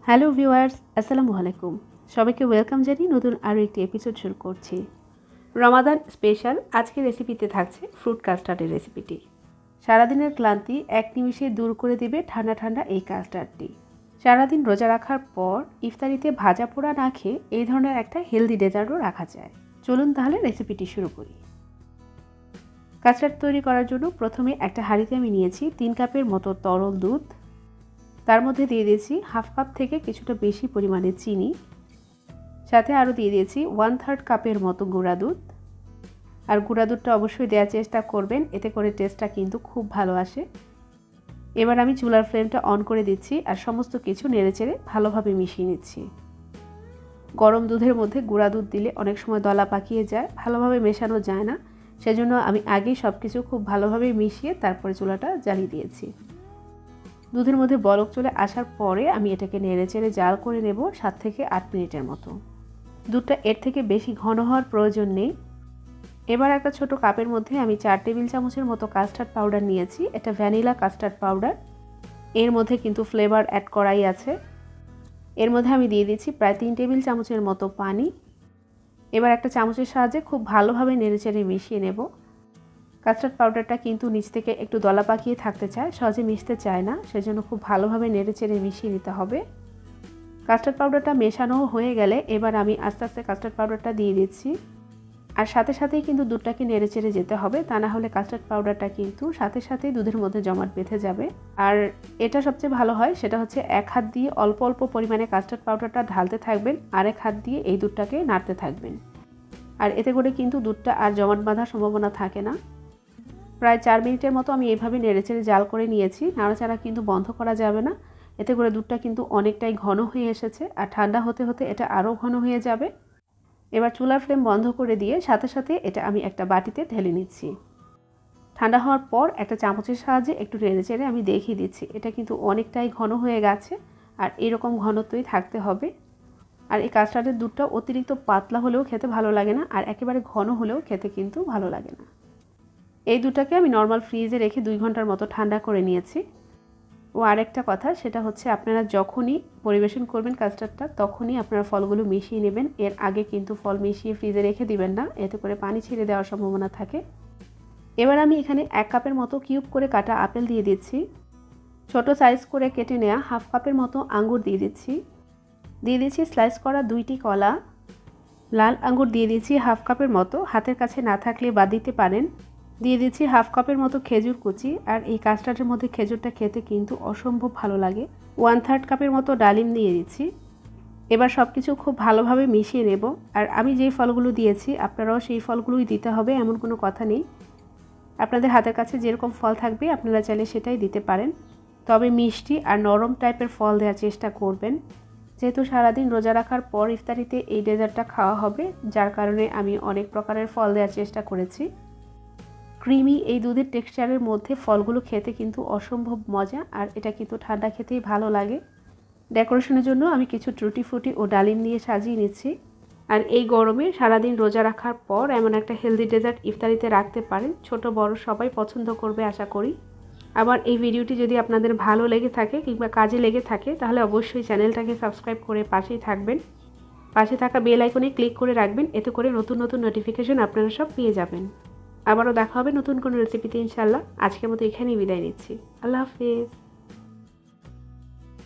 Hello viewers, আসসালামু আলাইকুম। সবাইকে ওয়েলকাম জানিয়ে নতুন আরও একটি এপিসোড শুরু করছি। রমাদান স্পেশাল আজকের রেসিপিতে থাকছে ফ্রুট কাস্টার্ডের রেসিপিটি। সারাদিনের ক্লান্তি এক নিমিষে দূর করে দেবে ঠান্ডা ঠান্ডা এই কাস্টার্ডটি। সারাদিন রোজা রাখার পর ইফতারিতে ভাজা পোড়া না খেয়ে এই ধরনের একটা হেলদি ডেজার্টও রাখা যায়। চলুন তাহলে রেসিপিটি শুরু করি। কাস্টার্ড তৈরি করার জন্য প্রথমে একটা হাঁড়িতে আমি নিয়েছি 3 কাপের মতো তরল দুধ। তার মধ্যে দিয়ে দিয়েছি হাফ কাপ থেকে কিছুটা বেশি পরিমাণে চিনি, সাথে আরও দিয়ে দিয়েছি 1/3 কাপের মতো গুঁড়া দুধ। আর গুঁড়া দুধটা অবশ্যই দেওয়ার চেষ্টা করবেন, এতে করে টেস্টটা কিন্তু খুব ভালো আসে। এবার আমি চুলার ফ্লেমটা অন করে দিচ্ছি আর সমস্ত কিছু নেড়েচেড়ে ভালোভাবে মিশিয়ে নিচ্ছি। গরম দুধের মধ্যে গুঁড়া দুধ দিলে অনেক সময় দলা পাকিয়ে যায়, ভালোভাবে মেশানো যায় না, সেজন্য আমি আগেই সব কিছু খুব ভালোভাবে মিশিয়ে তারপরে চুলাটা জ্বালিয়ে দিয়েছি। দুধের মধ্যে বলক চলে আসার পরে আমি এটাকে নেড়েচেড়ে জাল করে নেব 7 থেকে 8 মিনিটের মতো। দুধটা এর থেকে বেশি ঘন হওয়ার প্রয়োজন নেই। এবার একটা ছোট কাপের মধ্যে আমি 4 টেবিল চামচের মতো কাস্টার্ড পাউডার নিয়েছি। এটা ভ্যানিলা কাস্টার্ড পাউডার, এর মধ্যে কিন্তু ফ্লেভার অ্যাড করাই আছে। এর মধ্যে আমি দিয়ে দিচ্ছি প্রায় 3 টেবিল চামচের মতো পানি। এবার একটা চামচের সাহায্যে খুব ভালোভাবে নেড়েচেড়ে মিশিয়ে নেব। কাস্টার্ড পাউডারটা কিন্তু নিচ থেকে একটু দলা পাকিয়ে থাকতে চায়, সহজে মিশতে চায় না, সেজন্য খুব ভালোভাবে নেড়েচেড়ে মিশিয়ে নিতে হবে। কাস্টার্ড পাউডারটা মেশানো হয়ে গেলে এবার আমি আস্তে আস্তে কাস্টার্ড পাউডারটা দিয়ে দিচ্ছি। আর সাথে সাথেই কিন্তু দুধটাকে নেড়েচেড়ে যেতে হবে, তা না হলে কাস্টার্ড পাউডারটা কিন্তু সাথে সাথেই দুধের মধ্যে জমাট বেঁধে যাবে। আর এটা সবচেয়ে ভালো হয় সেটা হচ্ছে এক হাত দিয়ে অল্প অল্প পরিমাণে কাস্টার্ড পাউডারটা ঢালতে থাকবেন, আরেক হাত দিয়ে এই দুধটাকে নাড়তে থাকবেন। আর এতে করে কিন্তু দুধটা আর জমাট বাঁধার সম্ভাবনা থাকে না। প্রায় 4 মিনিটের মতো আমি এইভাবে নেড়েচেড়ে জাল করে নিয়েছি। নাড়াচাড়া কিন্তু বন্ধ করা যাবে না, এতে করে দুধটা কিন্তু অনেকটাই ঘন হয়ে এসেছে, আর ঠান্ডা হতে হতে এটা আরও ঘন হয়ে যাবে। এবার চুলার ফ্লেম বন্ধ করে দিয়ে সাথে সাথে এটা আমি একটা বাটিতে ঢেলে নিচ্ছি। ঠান্ডা হওয়ার পর একটা চামচের সাহায্যে একটু নেড়েচেড়ে আমি দেখিয়ে দিচ্ছি, এটা কিন্তু অনেকটাই ঘন হয়ে গেছে, আর এরকম ঘনত্বই থাকতে হবে। আর এই কাস্টার্ডের দুধটা অতিরিক্ত পাতলা হলেও খেতে ভালো লাগে না, আর একেবারে ঘন হলেও খেতে কিন্তু ভালো লাগে না। এই দুধটাকে আমি নর্মাল ফ্রিজে রেখে 2 ঘন্টার মতো ঠান্ডা করে নিয়েছি। ও আরেকটা কথা, সেটা হচ্ছে আপনারা যখনই পরিবেশন করবেন কাস্টার্ডটা, তখনই আপনারা ফলগুলো মিশিয়ে নেবেন। এর আগে কিন্তু ফল মিশিয়ে ফ্রিজে রেখে দিবেন না, এতে করে পানি ছেড়ে দেওয়ার সম্ভাবনা থাকে। এবার আমি এখানে 1 কাপের মতো কিউব করে কাটা আপেল দিয়ে দিচ্ছি। ছোট সাইজ করে কেটে নেওয়া হাফ কাপের মতো আঙ্গুর দিয়ে দিচ্ছি। দিয়ে দিচ্ছি স্লাইস করা 2টি কলা। লাল আঙ্গুর দিয়ে দিচ্ছি হাফ কাপের মতো, হাতের কাছে না থাকলে বাদ দিতে পারেন। দিয়ে দিচ্ছি হাফ কাপের মতো খেজুর কুচি, আর এই কাস্টার্ডের মধ্যে খেজুরটা খেতে কিন্তু অসম্ভব ভালো লাগে। 1/3 কাপের মতো ডালিম দিয়ে দিচ্ছি। এবার সব কিছু খুব ভালোভাবে মিশিয়ে নেব। আর আমি যেই ফলগুলো দিয়েছি আপনারাও সেই ফলগুলোই দিতে হবে, এমন কোনো কথা নেই। আপনাদের হাতের কাছে যেরকম ফল থাকবে আপনারা চাইলে সেটাই দিতে পারেন, তবে মিষ্টি আর নরম টাইপের ফল দেওয়ার চেষ্টা করবেন। যেহেতু সারাদিন রোজা রাখার পর ইফতারিতে এই ডেজার্টটা খাওয়া হবে, যার কারণে আমি অনেক প্রকারের ফল দেওয়ার চেষ্টা করেছি। ক্রিমি এই দুধের টেক্সচারের মধ্যে ফলগুলো খেতে কিন্তু অসম্ভব মজা, আর এটা কিন্তু ঠান্ডা খেতেই ভালো লাগে। ডেকোরেশনের জন্য আমি কিছু টুটি ফুটি ও ডালিম দিয়ে সাজিয়ে নিচ্ছি। আর এই গরমে সারাদিন রোজা রাখার পর এমন একটা হেলদি ডেজার্ট ইফতারিতে রাখতে পারেন, ছোট বড় সবাই পছন্দ করবে আশা করি। আবার এই ভিডিওটি যদি আপনাদের ভালো লেগে থাকে কিংবা কাজে লেগে থাকে, তাহলে অবশ্যই চ্যানেলটাকে সাবস্ক্রাইব করে পাশেই থাকবেন। পাশে থাকা বেল আইকনে ক্লিক করে রাখবেন, এতে করে নতুন নতুন নোটিফিকেশন আপনারা সব পেয়ে যাবেন। আবারও দেখা হবে নতুন কোনো রেসিপিতে ইনশাআল্লাহ। আজকের মতো এখানেই বিদায় নিচ্ছি। আল্লাহ হাফেজ।